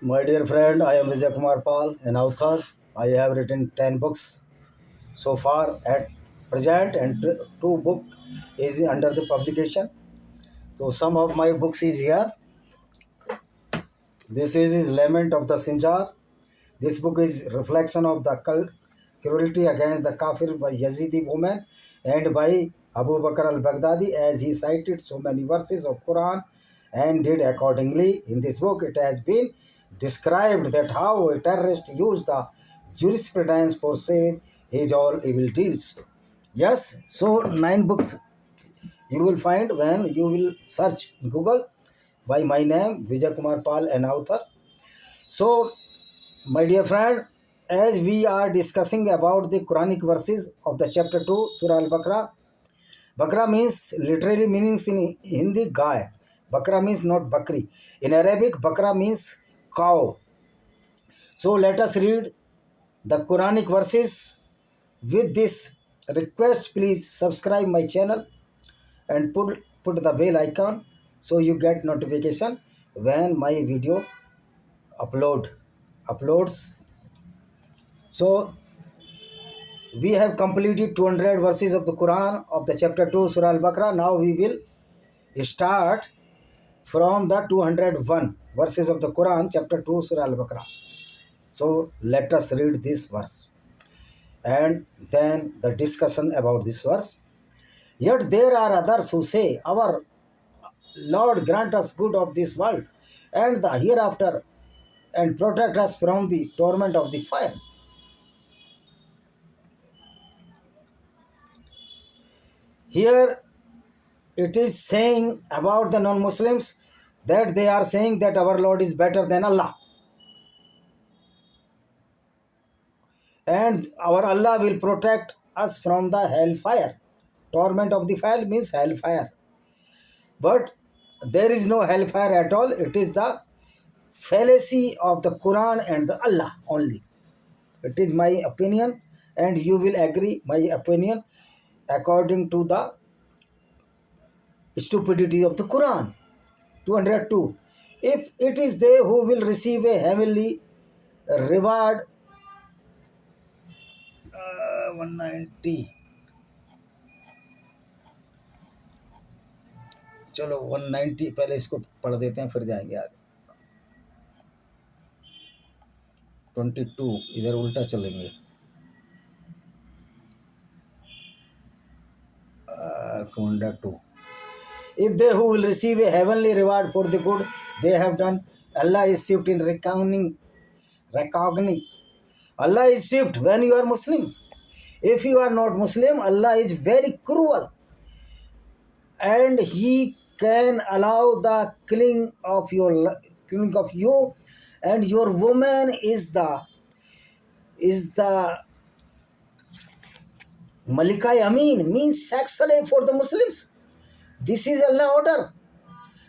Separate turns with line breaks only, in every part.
My dear friend, I am Vijay Kumar Pal, an author. I have written 10 books so far at present, and two book is under the publication. So some of my books is here. This is Lament of the Sinjar. This book is reflection of the cruelty against the Kafir by Yazidi woman and by Abu Bakr al-Baghdadi, as he cited so many verses of Quran and did accordingly. In this book it has been described that how a terrorist used the jurisprudence for save his all evil deeds. Yes, so 9 books you will find when you will search in Google by my name Vijay Kumar Pal, an author. So my dear friend, as we are discussing about the Quranic verses of the chapter 2, Surah Al-Baqarah, Bakra means literally meanings in Hindi Gay. Bakra means not Bakri. In Arabic, Bakra means cow. So let us read the Quranic verses. With this request, please subscribe my channel and put the bell icon so you get notification when my video uploads. So we have completed 200 verses of the Quran of the chapter 2 Surah Al-Baqarah. Now we will start from the 201 verses of the Quran chapter 2 Surah Al-Baqarah. So let us read this verse and then the discussion about this verse. Yet there are others who say, our Lord grant us good of this world and the hereafter and protect us from the torment of the fire. Here it is saying about the non-Muslims that they are saying that our Lord is better than Allah. And our Allah will protect us from the hellfire. Torment of the fire means hellfire. But there is no hellfire at all. It is the fallacy of the Quran and the Allah only. It is my opinion and you will agree my opinion according to the stupidity of the Quran. 202. If it is they who will receive a heavenly reward, 190. चलो 190 पहले इसको पढ़ देते हैं फिर जाएंगे आगे. 22 इधर उल्टा चलेंगे. 202. If they who will receive a heavenly reward for the good they have done, Allah is swift in reckoning. Allah is swift when you are Muslim. If you are not Muslim, Allah is very cruel. And He can allow the killing of you, and your woman is the Malika Amin, means sex slave for the Muslims. This is Allah order.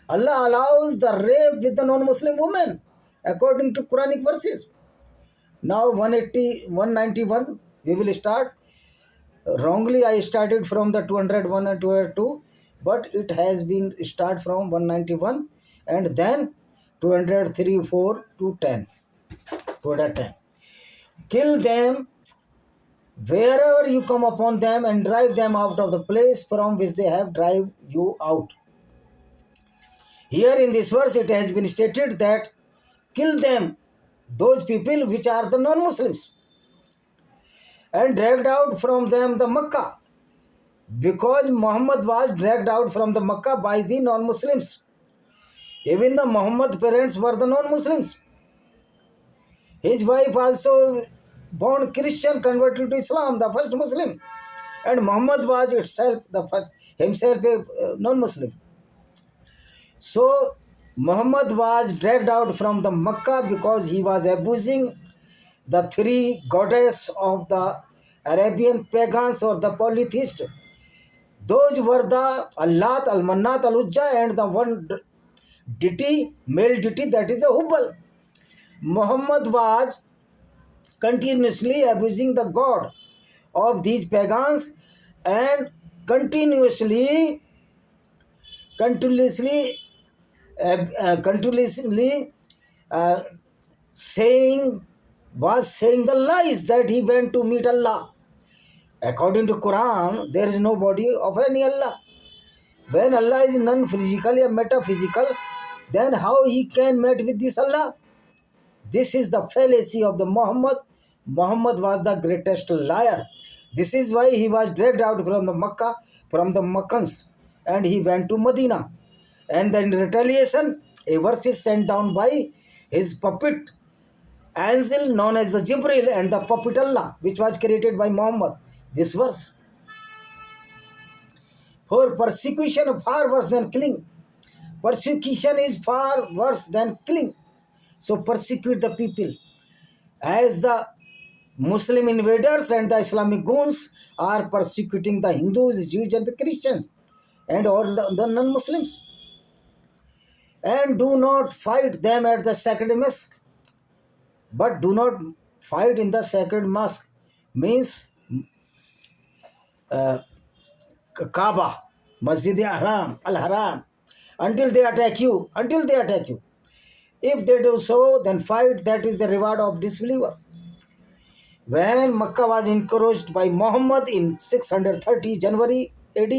Allah allows the rape with the non-Muslim woman according to Quranic verses. Now 191 we will start. Wrongly I started from the 201 and 202, but it has been start from 191 and then 203, 4 to 10. 210. Kill them wherever you come upon them and drive them out of the place from which they have driven you out. Here in this verse it has been stated that kill them, those people which are the non-Muslims, and dragged out from them the Makkah, because Muhammad was dragged out from the Makkah by the non-Muslims. Even the Muhammad parents were the non-Muslims. His wife also born Christian, converted to Islam, the first Muslim, and Muhammad was himself a non-Muslim. So Muhammad was dragged out from the Makkah because he was abusing the three goddesses of the Arabian pagans or the polytheists. Those were the Allat, Al-Mannat, Al-Ujja, and the one deity, male deity, that is a Hubal. Muhammad was continuously abusing the god of these pagans and continuously saying the lies that he went to meet Allah. According to Quran, there is no body of any Allah. When Allah is non-physical or metaphysical, then how he can meet with this Allah? This is the fallacy of the Muhammad. Muhammad was the greatest liar. This is why he was dragged out from the Makkah, from the Makkans, and he went to Medina. And then in retaliation, a verse is sent down by his puppet angel known as the Jibril and the puppet Allah, which was created by Muhammad. This verse. For persecution far worse than killing. Persecution is far worse than killing. So persecute the people. As the Muslim invaders and the Islamic goons are persecuting the Hindus, Jews and the Christians and all the non-Muslims. And do not fight them at the sacred mosque. But do not fight in the sacred mosque. Means Kaaba, Masjid Al-Haram, until they attack you. If they do so, then fight. That is the reward of disbeliever. When Makkah was encouraged by Muhammad in 630 January AD,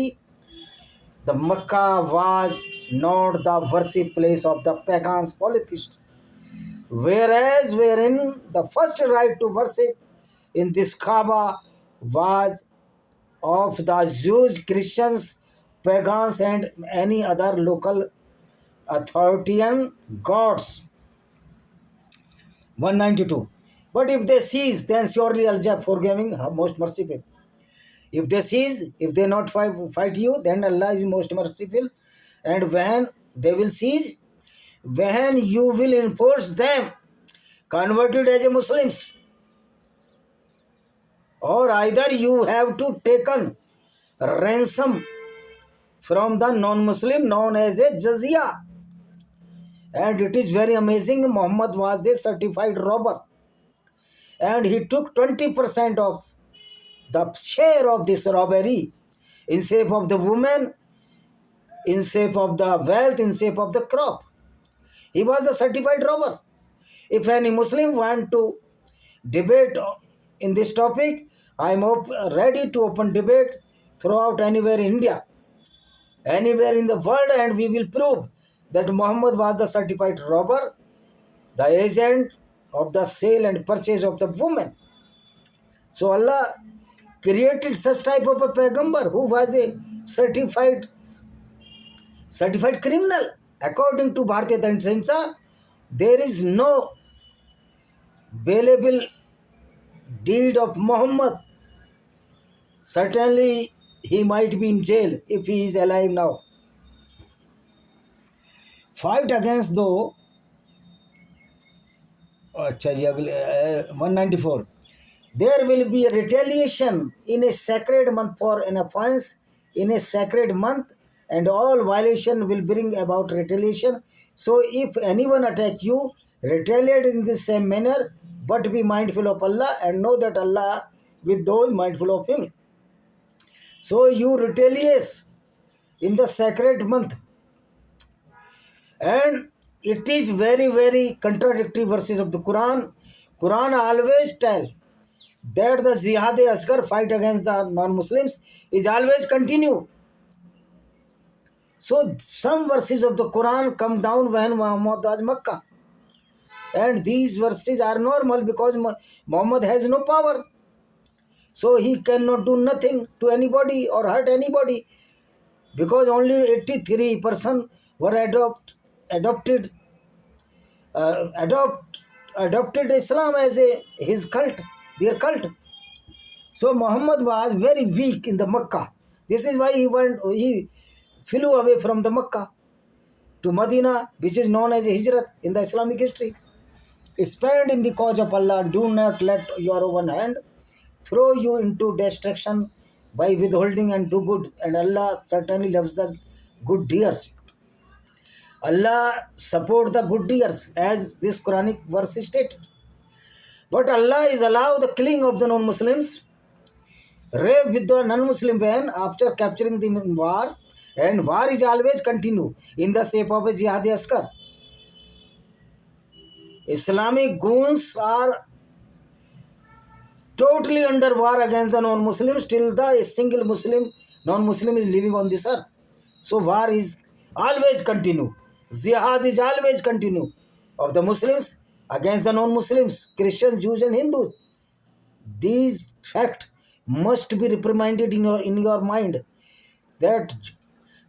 the Makkah was not the worship place of the pagans polytheists. Whereas wherein the first right to worship in this Kaaba was of the Jews, Christians, pagans and any other local authoritarian gods. 192. But if they cease, then surely Allah forgiving, most merciful. If they cease, if they not fight you, then Allah is most merciful. And when they will cease, when you will enforce them, converted as a Muslims, or either you have to taken ransom from the non-Muslim known as a jizya. And it is very amazing, Muhammad was a certified robber. And he took 20% of the share of this robbery in shape of the woman, in shape of the wealth, in shape of the crop. He was a certified robber. If any Muslim want to debate in this topic, I am ready to open debate throughout anywhere in India, anywhere in the world, and we will prove that Muhammad was the certified robber, the agent of the sale and purchase of the woman. So Allah created such type of a Paigambar who was a certified criminal. According to Bharatiya Dandasamhita, there is no bailable deed of Muhammad. Certainly he might be in jail if he is alive now. Fight against though. 194. There will be a retaliation in a sacred month for an offense in a sacred month, and all violation will bring about retaliation. So if anyone attack you, retaliate in the same manner, but be mindful of Allah and know that Allah with those mindful of Him. So you retaliate in the sacred month. And it is very, very contradictory verses of the Quran. Quran always tell that the Jihad-e-Asghar fight against the non-Muslims is always continue. So some verses of the Quran come down when Muhammad was Makkah. And these verses are normal because Muhammad has no power. So he cannot do nothing to anybody or hurt anybody, because only 83% were adopted Islam as his cult, their cult. So Muhammad was very weak in the Makkah. This is why he flew away from the Makkah to Medina, which is known as Hijrat in the Islamic history. Spend in the cause of Allah. Do not let your own hand throw you into destruction by withholding and do good. And Allah certainly loves the good deeds. Allah support the good deeds, as this Quranic verse stated. But Allah is allow the killing of the non-Muslims, rape with the non-Muslim man after capturing them in war, and war is always continue in the shape of a Jihad-e-Asghar. Islamic goons are totally under war against the non-Muslims till the single non-Muslim is living on this earth. So war is always continue. Jihad is always continue of the Muslims against the non-Muslims, Christians, Jews, and Hindus. These fact must be reprimanded in your mind that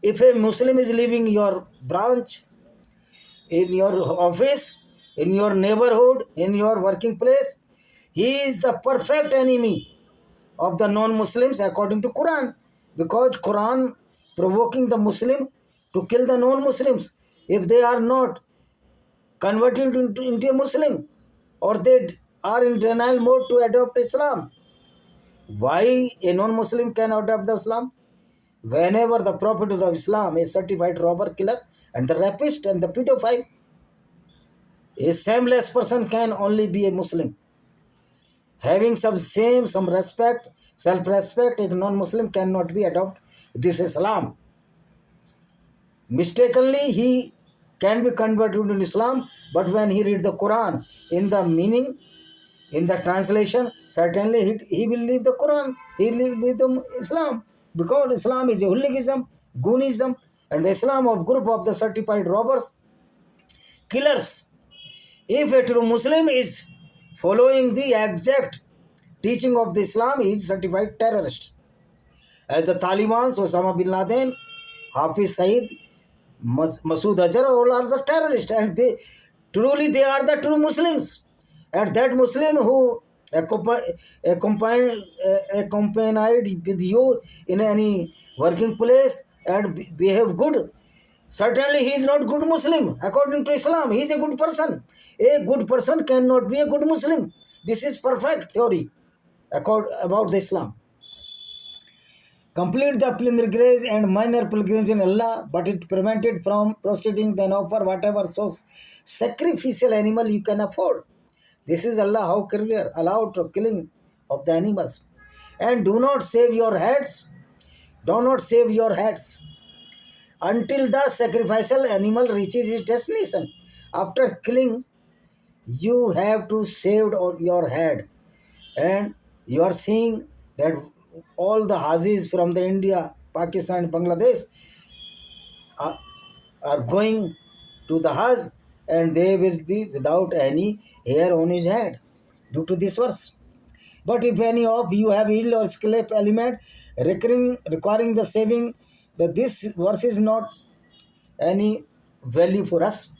if a Muslim is leaving your branch, in your office, in your neighborhood, in your working place, he is the perfect enemy of the non-Muslims according to Quran, because Quran provoking the Muslim to kill the non-Muslims if they are not converted into a Muslim, or they are in denial mode to adopt Islam. Why a non-Muslim can adopt the Islam? Whenever the Prophet of Islam is certified robber, killer, and the rapist and the pedophile, a shameless person can only be a Muslim. Having some respect, self-respect, a non-Muslim cannot be adopt this Islam. Mistakenly, he can be converted into Islam, but when he read the Quran in the meaning, in the translation, certainly he will leave the Quran. He will leave the Islam, because Islam is a hooliganism, goonism, and the Islam of group of the certified robbers, killers. If a true Muslim is following the exact teaching of the Islam, he is certified terrorist. As the Taliban, Osama bin Laden, Hafiz Saeed, Masood Azhar, all are the terrorists, and they are the true Muslims. And that Muslim who accompanied with you in any working place and behave good, certainly he is not good Muslim. According to Islam, he is a good person. A good person cannot be a good Muslim. This is perfect theory about the Islam. Complete the pilgrimage and minor pilgrimage in Allah, but it prevented from proceeding, then offer whatever source sacrificial animal you can afford. This is Allah how clear, allowed to killing of the animals. And do not save your heads. Do not save your heads until the sacrificial animal reaches its destination. After killing, you have to save your head. And you are seeing that all the Hajis from the India, Pakistan, Bangladesh are going to the Hajj, and they will be without any hair on his head due to this verse. But if any of you have ill or scalp element requiring the saving, that this verse is not any value for us.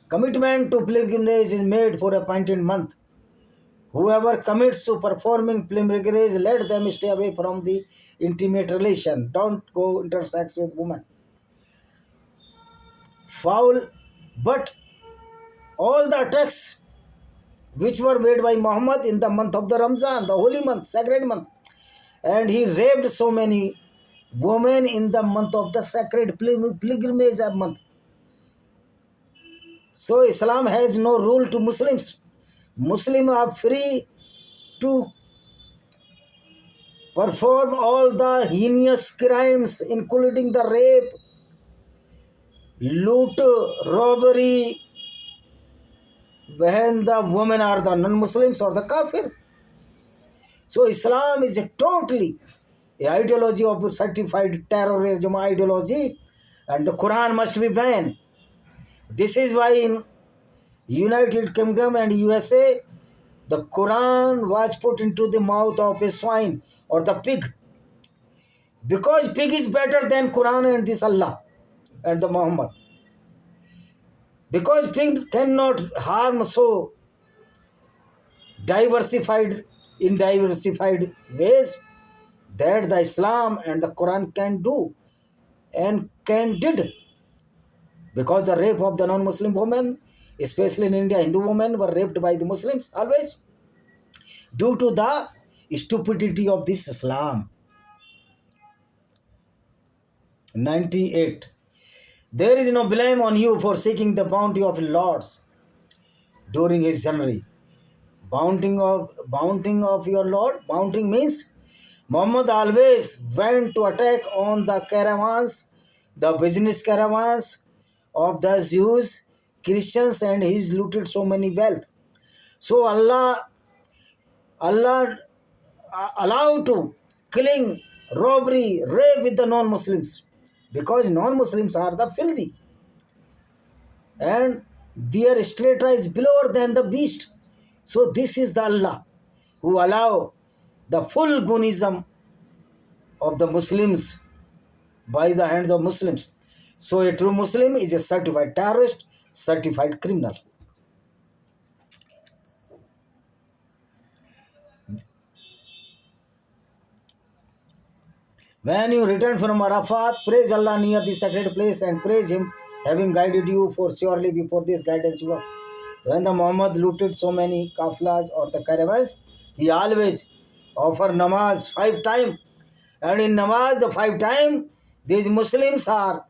Commitment to pilgrimage is made for a appointed month. Whoever commits to performing pilgrimage, let them stay away from the intimate relation. Don't go intersex with women. Foul, but all the attacks which were made by Muhammad in the month of the Ramzan, the holy month, sacred month, and he raped so many women in the month of the sacred pilgrimage month. So Islam has no rule to Muslims. Muslims are free to perform all the heinous crimes, including the rape, loot, robbery, when the women are the non-Muslims or the kafir. So Islam is a totally ideology of certified terrorism ideology, and the Quran must be banned. This is why in United Kingdom and USA, the Quran was put into the mouth of a swine or the pig, because pig is better than Quran and this Allah and the Muhammad. Because pig cannot harm so diversified ways that the Islam and the Quran can do and did. Because the rape of the non-Muslim women, especially in India, Hindu women were raped by the Muslims always due to the stupidity of this Islam. 98. There is no blame on you for seeking the bounty of Lord during his journey. Bounting of your Lord. Bounting means Muhammad always went to attack on the caravans, the business caravans of the Jews, Christians and he's looted so many wealth. So Allah allowed to killing, robbery, rape with the non-Muslims, because non-Muslims are the filthy and their strata is lower than the beast. So this is the Allah who allow the full gunism of the Muslims by the hands of Muslims. So a true Muslim is a certified terrorist, certified criminal. When you return from Arafat, praise Allah near the sacred place and praise Him having guided you, for surely before this guidance you are. When the Muhammad looted so many kaflas or the caravans, he always offered namaz 5 times. And in namaz, the 5 times, these Muslims are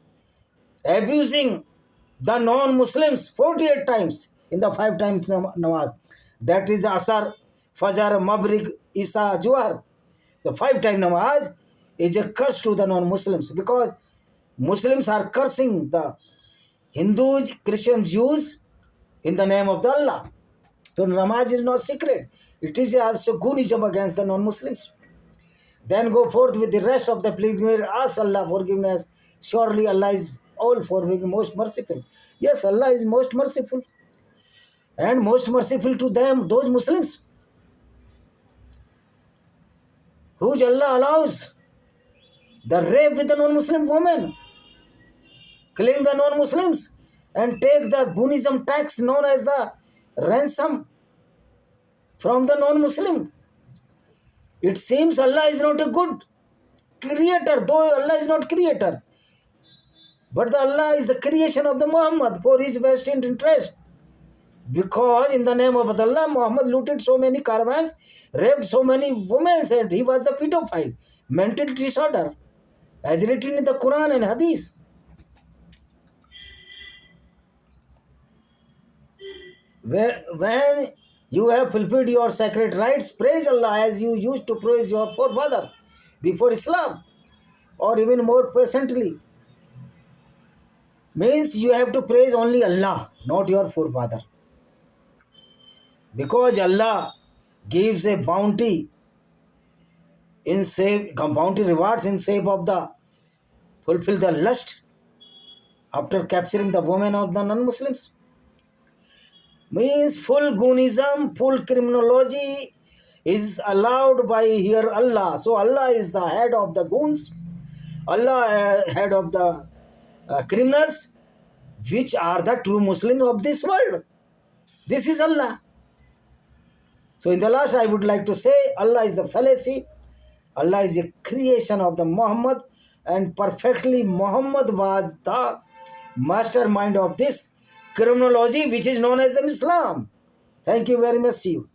abusing the non-Muslims 48 times in the 5 times namaz. That is the Asar, Fajr, Maghrib, Isha, Juhar. The 5 time namaz is a curse to the non-Muslims, because Muslims are cursing the Hindus, Christians, Jews in the name of the Allah. So namaz is not secret. It is also gunism against the non-Muslims. Then go forth with the rest of the pilgrimage. Ask Allah forgiveness. Surely Allah is all forgiving, most merciful. Yes, Allah is most merciful. And most merciful to them, those Muslims whose Allah allows the rape with the non-Muslim woman, killing the non-Muslims, and take the gunism tax known as the ransom from the non-Muslim. It seems Allah is not a good creator, though Allah is not creator. But Allah is the creation of the Muhammad for his vested interest. Because in the name of Allah, Muhammad looted so many caravans, raped so many women, and he was the pedophile, mental disorder, as written in the Quran and Hadith. When you have fulfilled your sacred rights, praise Allah as you used to praise your forefathers before Islam, or even more patiently. Means you have to praise only Allah, not your forefather. Because Allah gives a bounty rewards in shape of the fulfill the lust after capturing the women of the non-Muslims. Means full gunism, full criminology is allowed by here Allah. So Allah is the head of the goons, Allah head of the criminals, which are the true Muslims of this world. This is Allah. So in the last I would like to say, Allah is the fallacy. Allah is a creation of the Muhammad, and perfectly Muhammad was the mastermind of this criminology which is known as Islam. Thank you very much. See you.